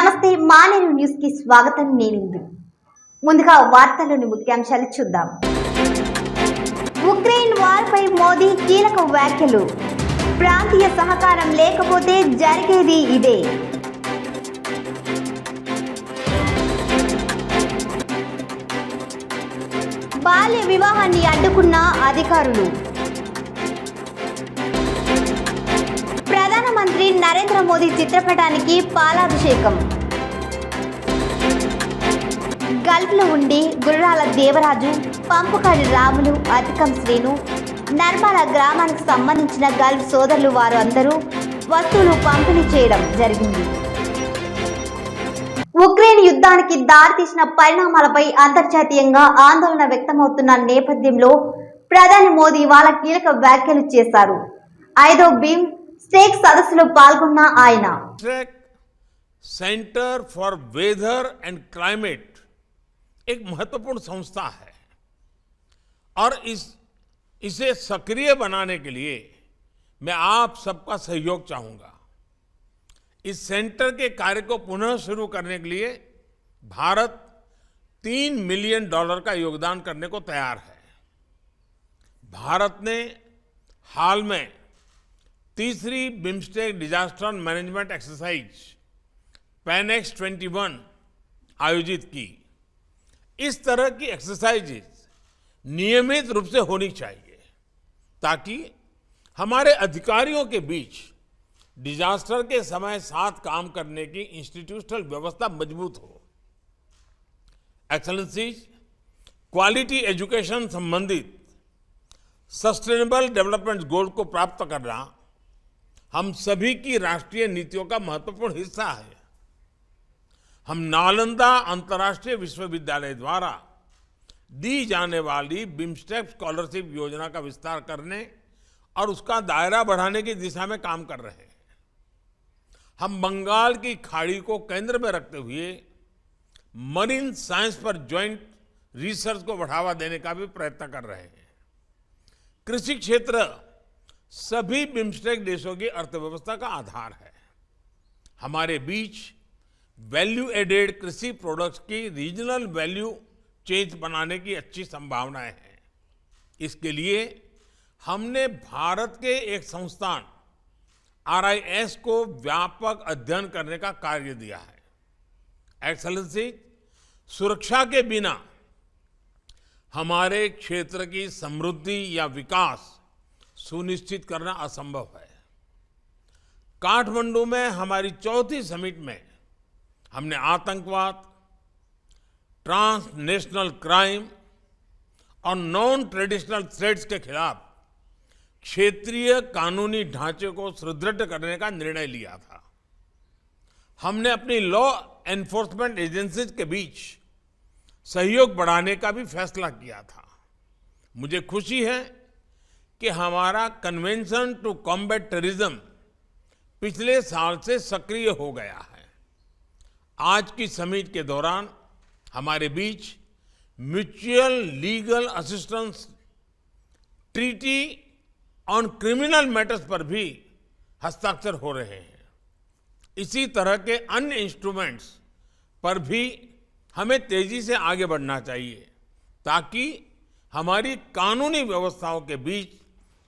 నమస్తే మానేరు న్యూస్ కి స్వాగతం. నేను ముందుగా వార్తల్లోని ముఖ్యాంశాలు చూద్దాం. ఉక్రెయిన్ వార్ పై మోదీ కీలక వ్యాఖ్యలు. ప్రాంతీయ సహకారం లేకపోతే జరిగేది ఇదే. బాల్య వివాహాన్ని అడ్డుకున్న అధికారులు. ప్రధానమంత్రి నరేంద్ర మోదీ చిత్రపటానికి పాలాభిషేకం. గల్ఫ్లో ఉండి గుర్రాల దేవరాజు, పంపుకాడి రాములు, అతికం శ్రీను, నర్మల గ్రామానికి సంబంధించిన గల్ఫ్ సోదరులు వారు అందరూ వస్తువులు పంపిణీ చేయడం జరిగింది. ఉక్రెయిన్ యుద్ధానికి దారితీసిన పరిణామాలపై అంతర్జాతీయంగా ఆందోళన వ్యక్తమవుతున్న నేపథ్యంలో ప్రధాని మోదీ వాళ్ళ కీలక వ్యాఖ్యలు చేశారు. 5వ భీమ్ స్టేక్ సదస్సులో పాల్గొన్న ఆయన centre for weather and climate एक महत्वपूर्ण संस्था है और इसे सक्रिय बनाने के लिए मैं आप सबका सहयोग चाहूंगा. इस सेंटर के कार्य को पुनः शुरू करने के लिए भारत $3 मिलियन का योगदान करने को तैयार है. भारत ने हाल में तीसरी बिम्स्टेक डिजास्टर मैनेजमेंट एक्सरसाइज पैनेक्स 21 आयोजित की. इस तरह की एक्सरसाइजेज नियमित रूप से होनी चाहिए ताकि हमारे अधिकारियों के बीच डिजास्टर के समय साथ काम करने की इंस्टीट्यूशनल व्यवस्था मजबूत हो. एक्सेलेंसीज, क्वालिटी एजुकेशन संबंधित सस्टेनेबल डेवलपमेंट गोल को प्राप्त करना हम सभी की राष्ट्रीय नीतियों का महत्वपूर्ण हिस्सा है. हम नालंदा अंतर्राष्ट्रीय विश्वविद्यालय द्वारा दी जाने वाली बिम्स्टेक स्कॉलरशिप योजना का विस्तार करने और उसका दायरा बढ़ाने की दिशा में काम कर रहे हैं. हम बंगाल की खाड़ी को केंद्र में रखते हुए मरीन साइंस पर ज्वाइंट रिसर्च को बढ़ावा देने का भी प्रयत्न कर रहे हैं. कृषि क्षेत्र सभी बिम्स्टेक देशों की अर्थव्यवस्था का आधार है. हमारे बीच वैल्यू एडेड कृषि प्रोडक्ट्स की रीजनल वैल्यू चेन बनाने की अच्छी संभावनाएं हैं. इसके लिए हमने भारत के एक संस्थान RIS को व्यापक अध्ययन करने का कार्य दिया है. एक्सेलेंसी, सुरक्षा के बिना हमारे क्षेत्र की समृद्धि या विकास सुनिश्चित करना असंभव है. काठमांडू में हमारी चौथी समिट में हमने आतंकवाद, ट्रांसनेशनल क्राइम और नॉन ट्रेडिशनल थ्रेट्स के खिलाफ क्षेत्रीय कानूनी ढांचे को सुदृढ़ करने का निर्णय लिया था. हमने अपनी लॉ एनफोर्समेंट एजेंसीज के बीच सहयोग बढ़ाने का भी फैसला किया था. मुझे खुशी है कि हमारा कन्वेंशन टू कॉम्बैट टेररिज्म पिछले साल से सक्रिय हो गया है. आज की समिट के दौरान हमारे बीच mutual legal assistance treaty on criminal matters पर भी हस्ताक्षर हो रहे हैं. इसी तरह के अन्य इंस्ट्रूमेंट्स पर भी हमें तेजी से आगे बढ़ना चाहिए ताकि हमारी कानूनी व्यवस्थाओं के बीच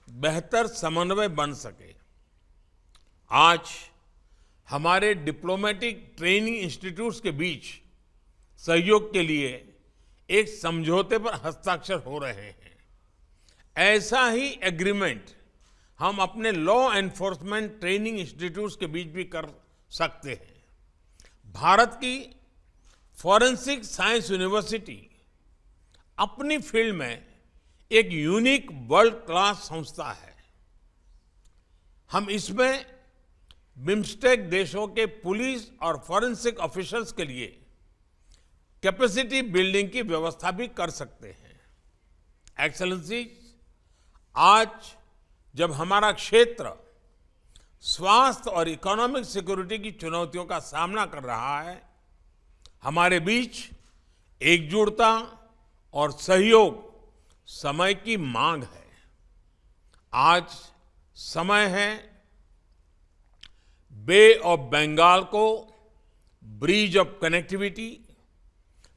बेहतर समन्वय बन सके. आज हमारे डिप्लोमेटिक ट्रेनिंग इंस्टीट्यूट्स के बीच सहयोग के लिए एक समझौते पर हस्ताक्षर हो रहे हैं. ऐसा ही एग्रीमेंट हम अपने लॉ एनफोर्समेंट ट्रेनिंग इंस्टीट्यूट्स के बीच भी कर सकते हैं. भारत की फॉरेंसिक साइंस यूनिवर्सिटी अपनी फील्ड में एक यूनिक वर्ल्ड क्लास संस्था है. हम इसमें बिम्स्टेक देशों के पुलिस और फॉरेंसिक ऑफिसर्स के लिए कैपेसिटी बिल्डिंग की व्यवस्था भी कर सकते हैं. एक्सेलेंसी, आज जब हमारा क्षेत्र स्वास्थ्य और इकोनॉमिक सिक्योरिटी की चुनौतियों का सामना कर रहा है, हमारे बीच एकजुटता और सहयोग समय की मांग है. आज समय है बे ऑफ बंगाल को bridge of connectivity,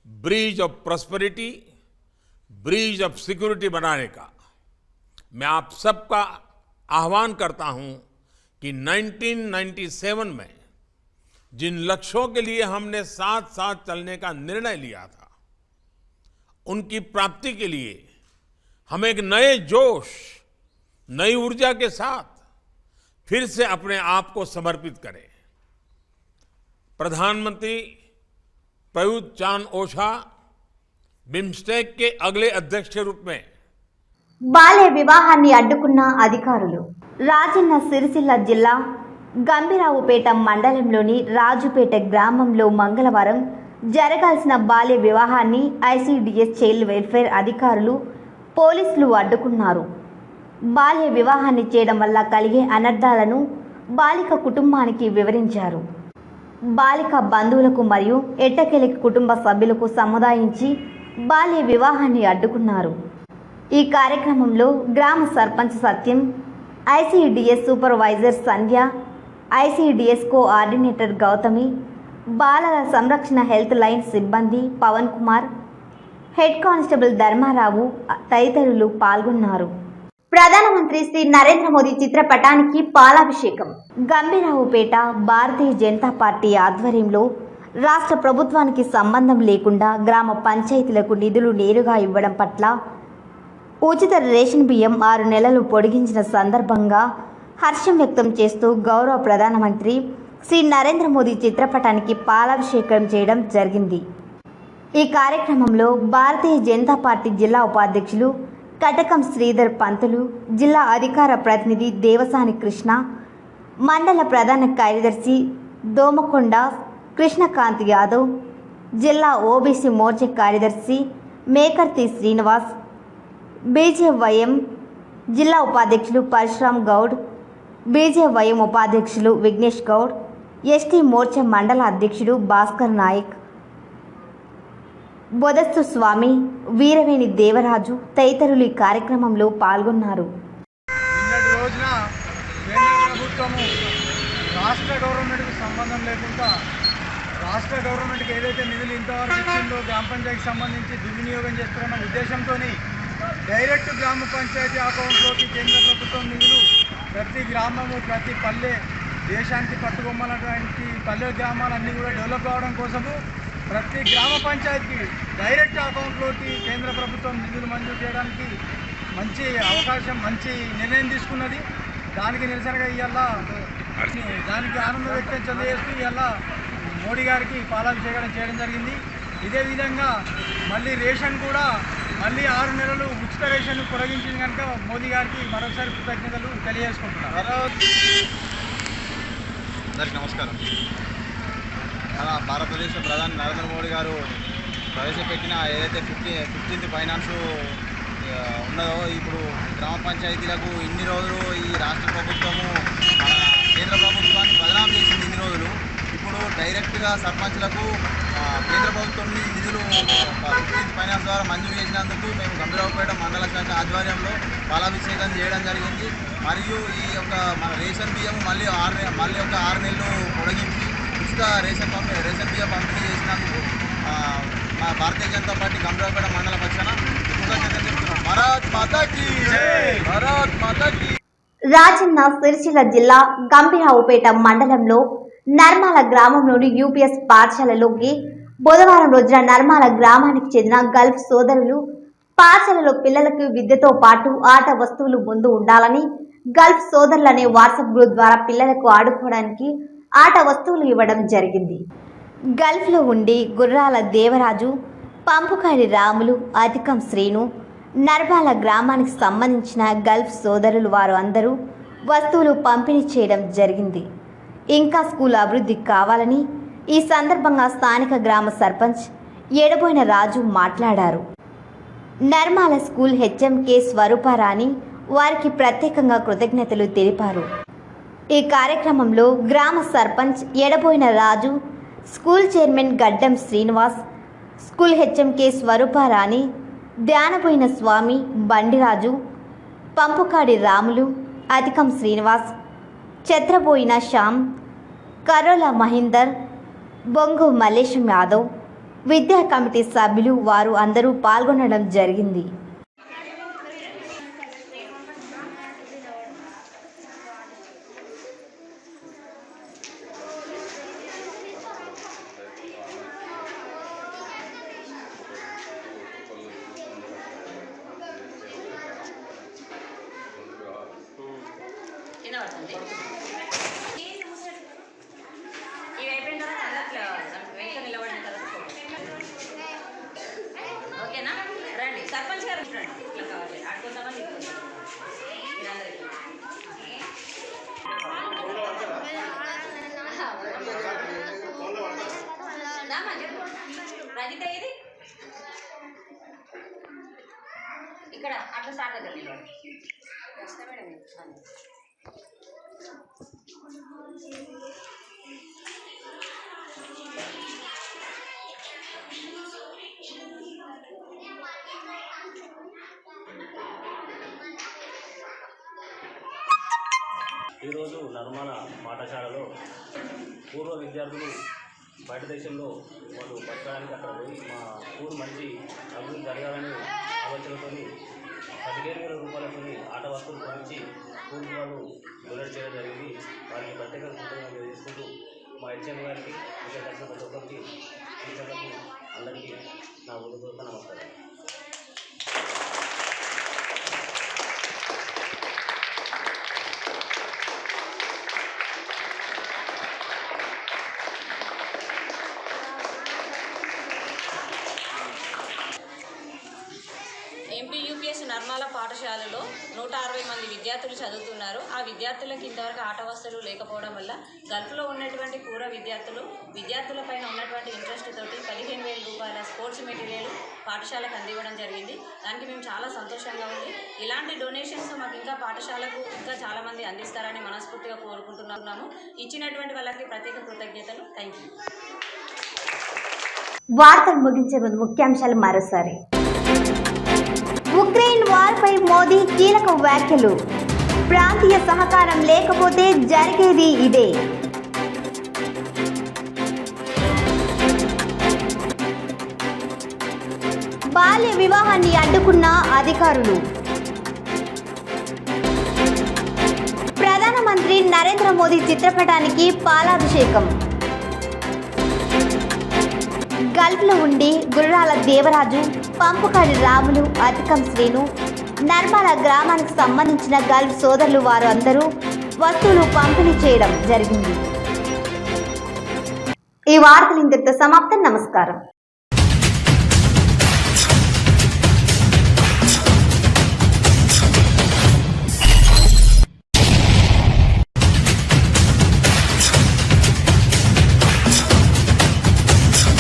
bridge of prosperity, bridge of security बनाने का मैं आप सबका आह्वान करता हूं कि 1997 में जिन लक्ष्यों के लिए हमने साथ साथ चलने का निर्णय लिया था, उनकी प्राप्ति के लिए हम एक नए जोश, नई ऊर्जा के साथ फिर से अपने आप को समर्पित करें। प्रधानमंत्री प्रयुक्त चान-ओछा बिम्स्टेक के अगले अध्यक्ष के रूप में బాల్య వివాహాన్ని అడ్డుకున్న అధికారులు. రాజన్న సిరిసిల్ల జిల్లా గంభీరావుపేట మండలంలోని రాజుపేట గ్రామంలో మంగళవారం జరగాల్సిన బాల్య వివాహాన్ని ఐసీడీఎస్ చైల్డ్ వెల్ఫేర్ అధికారులు పోలీసులు అడ్డుకున్నారు. బాల్య వివాహాన్ని చేయడం వల్ల కలిగే అనర్థాలను బాలిక కుటుంబానికి వివరించారు. బాలిక బంధువులకు మరియు ఎట్టకేలకి కుటుంబ సభ్యులకు సముదాయించి బాల్య వివాహాన్ని అడ్డుకున్నారు. ఈ కార్యక్రమంలో గ్రామ సర్పంచ్ సత్యం, ఐసీడీఎస్ సూపర్వైజర్ సంధ్య, ఐసీడీఎస్ కోఆర్డినేటర్ గౌతమి, బాలల సంరక్షణ హెల్త్ లైన్ సిబ్బంది పవన్ కుమార్, హెడ్ కానిస్టేబుల్ ధర్మారావు తదితరులు పాల్గొన్నారు. ప్రధానమంత్రి శ్రీ నరేంద్ర మోదీ చిత్రపటానికి పాలాభిషేకం. గంభీరావుపేట భారతీయ జనతా పార్టీ ఆధ్వర్యంలో రాష్ట్ర ప్రభుత్వానికి సంబంధం లేకుండా గ్రామ పంచాయతీలకు నిధులు నేరుగా ఇవ్వడం పట్ల ఉచిత రేషన్ బియ్యం 6 నెలలు పొడిగించిన సందర్భంగా హర్షం వ్యక్తం చేస్తూ గౌరవ ప్రధానమంత్రి శ్రీ నరేంద్ర మోదీ చిత్రపటానికి పాలాభిషేకం చేయడం జరిగింది. ఈ కార్యక్రమంలో భారతీయ జనతా పార్టీ జిల్లా ఉపాధ్యక్షులు కటకం శ్రీధర్ పంతులు, జిల్లా అధికార ప్రతినిధి దేవసాని కృష్ణ, మండల ప్రధాన కార్యదర్శి దోమకొండ కృష్ణకాంత్ యాదవ్, జిల్లా ఓబీసీ మోర్చా కార్యదర్శి మేకర్తి శ్రీనివాస్, బీజేవైఎం జిల్లా ఉపాధ్యక్షులు పరశురామ్ గౌడ్, బీజేవైఎం ఉపాధ్యక్షులు విఘ్నేష్ గౌడ్, ఎస్టీ మోర్చా మండల అధ్యక్షుడు భాస్కర్ నాయక్, బొదస్తు స్వామి, వీరవేణి దేవరాజు తదితరులు ఈ కార్యక్రమంలో పాల్గొన్నారు. నిన్నటి రోజున కేంద్ర ప్రభుత్వము రాష్ట్ర గవర్నమెంట్కి సంబంధం లేకుండా రాష్ట్ర గవర్నమెంట్కి ఏదైతే నిధులు ఇంతవరకు ఇచ్చిందో గ్రామ పంచాయతీకి సంబంధించి దుర్వినియోగం చేస్తున్న ఉద్దేశంతో డైరెక్ట్ గ్రామ పంచాయతీ అకౌంట్లోకి కేంద్ర ప్రభుత్వం నిధులు ప్రతి గ్రామము, ప్రతి పల్లె, దేశానికి పట్టుకొమ్మలటువంటి పల్లె గ్రామాలన్నీ కూడా డెవలప్ కావడం కోసము ప్రతి గ్రామ పంచాయతీకి డైరెక్ట్ అకౌంట్లోకి కేంద్ర ప్రభుత్వం నిధులు మంజూరు చేయడానికి మంచి అవకాశం, మంచి నిర్ణయం తీసుకున్నది. దానికి నిరసనగా ఇవాళ దానికి ఆనందం వ్యక్తం చెందజేస్తూ ఇవాళ మోడీ గారికి పాలాభిషేకం చేయడం జరిగింది. ఇదే విధంగా మళ్ళీ రేషన్ కూడా మళ్ళీ 6 నెలలు ఉచిత రేషన్ పొడిగించింది కనుక మోదీ గారికి మరోసారి కృతజ్ఞతలు తెలియజేసుకుంటున్నారు. అందరికీ నమస్కారం. మన భారతదేశ ప్రధాని నరేంద్ర మోడీ గారు ప్రవేశపెట్టిన ఏదైతే 15th ఫైనాన్స్ ఉన్నదో, ఇప్పుడు గ్రామ పంచాయతీలకు ఇన్ని రోజులు ఈ రాష్ట్ర ప్రభుత్వము మన కేంద్ర ప్రభుత్వాన్ని బదనాం చేసింది. ఇన్ని రోజులు ఇప్పుడు డైరెక్ట్గా సర్పంచ్లకు కేంద్ర ప్రభుత్వం నిధులు 15th ఫైనాన్స్ ద్వారా మంజూరు చేసినందుకు మేము గంభీరావుపేట మండల శాఖ ఆధ్వర్యంలో పాలాభిషేకం చేయడం జరిగింది. మరియు ఈ యొక్క మన రేషన్ బియ్యం మళ్ళీ ఒక 6 నెలలు పొడిగించి ఉచిత రేషన్ బియ్యం పంపిణీ చేసినందుకు మా భారతీయ జనతా పార్టీ గంభీరావుపేట మండల పక్షాన కృతజ్ఞతలు చెప్తున్నాం. భారత్ మాతాకి జై, భారత్ మాతాకి. రాజన్న సిరిసిల్ల జిల్లా గంభీరావుపేట మండలంలో నర్మాల గ్రామంలోని యూపీఎస్ పాఠశాలలోకి బుధవారం రోజున నర్మాల గ్రామానికి చెందిన గల్ఫ్ సోదరులు పాఠశాలలో పిల్లలకు విద్యతో పాటు ఆట వస్తువులు ముందు ఉండాలని గల్ఫ్ సోదరులు అనే వాట్సాప్ గ్రూప్ ద్వారా పిల్లలకు ఆడుకోవడానికి ఆట వస్తువులు ఇవ్వడం జరిగింది. గల్ఫ్లో ఉండి గుర్రాల దేవరాజు, పంపుకారి రాములు, అధికం శ్రీను, నర్మాల గ్రామానికి సంబంధించిన గల్ఫ్ సోదరులు వారు అందరూ వస్తువులు పంపిణీ చేయడం జరిగింది. ఇంకా స్కూల్ అభివృద్ధి కావాలని ఈ సందర్భంగా స్థానిక గ్రామ సర్పంచ్ ఎడబోయిన రాజు మాట్లాడారు. నర్మాల స్కూల్ హెచ్ఎంకే స్వరూపారాణి వారికి ప్రత్యేకంగా కృతజ్ఞతలు తెలిపారు. ఈ కార్యక్రమంలో గ్రామ సర్పంచ్ ఎడబోయిన రాజు, స్కూల్ చైర్మన్ గడ్డం శ్రీనివాస్, స్కూల్ హెచ్ఎంకే స్వరూపారాణి, ధ్యానబోయిన స్వామి, బండిరాజు, పంపుకాడి రాములు, అధికం శ్రీనివాస్, ఛత్రబోయిన శ్యామ్, కరోల మహేందర్, బొంగు మల్లేశం యాదవ్, విద్యా కమిటీ సభ్యులు వారు అందరూ పాల్గొనడం జరిగింది. ఇవి అయిపోయిన తర్వాత అందరిలో వెంట నిలబడిన తర్వాత ఓకేనా? రండి సర్పంచ్ గారు రండి. ఇట్లా కావాలి ఆడుకుందామని రజిత ఇది ఇక్కడ అట్లా స్టార్ట్ అవుతుంది. ఈరోజు నర్మల పాఠశాలలో పూర్వ విద్యార్థులు బయట దేశంలో వాళ్ళు బతకడానికి అక్కడ పోయి మా ఊరు మంచి అభివృద్ధి జరగాలని ఆలోచనతో 15,000 రూపాయలతో ఆట వస్తువులు కొనిచ్చి స్కూల్ వాళ్ళు డొనేట్ చేయడం జరిగింది. వారికి ప్రత్యేక కృతజ్ఞతలు చేసుకుంటూ మా హెచ్ఎం గారికి ఇక్కడ కలిసిన ప్రతి ఒక్కరికి టీచర్లకు అందరికీ నా ఉదయపూర్వక నమస్కారం. ఎంపీ యూపీఎస్ నర్మల పాఠశాలలో 160 మంది విద్యార్థులు చదువుతున్నారు. ఆ విద్యార్థులకు ఇంతవరకు ఆట వస్తువులు లేకపోవడం వల్ల గల్ఫ్లో ఉన్నటువంటి పూర్వ విద్యార్థులపైన ఉన్నటువంటి ఇంట్రెస్ట్ తోటి 15,000 రూపాయల స్పోర్ట్స్ మెటీరియల్ పాఠశాలకు అందివ్వడం జరిగింది. దానికి మేము చాలా సంతోషంగా ఉంది. ఇలాంటి డొనేషన్స్ మాకు ఇంకా పాఠశాలకు ఇంకా చాలామంది అందిస్తారని మనస్ఫూర్తిగా కోరుకుంటున్నాము. ఇచ్చినటువంటి వాళ్ళకి ప్రత్యేక కృతజ్ఞతలు. Thank you. వార్తలు ముగించే ముందు ముఖ్యాంశాలు మరోసారి. ఉక్రెయిన్ వార్పై మోదీ కీలక వ్యాఖ్యలు. ప్రాంతీయ సహకారం లేకపోతే జరిగేది ఇదే. బాల్య వివాహాన్ని అడ్డుకున్న అధికారులు. ప్రధానమంత్రి నరేంద్ర మోదీ చిత్రపటానికి పాలాభిషేకం. గల్ఫ్లో ఉండి గుర్రాల దేవరాజు, పంపుకాడి రాములు, అతికం శ్రీను, నర్మల గ్రామానికి సంబంధించిన గల్ఫ్ సోదరులు వారు అందరూ వస్తువులు పంపిణీ చేయడం జరిగింది. ఈ వార్తలు ఇంతటితో సమాప్తం. నమస్కారం.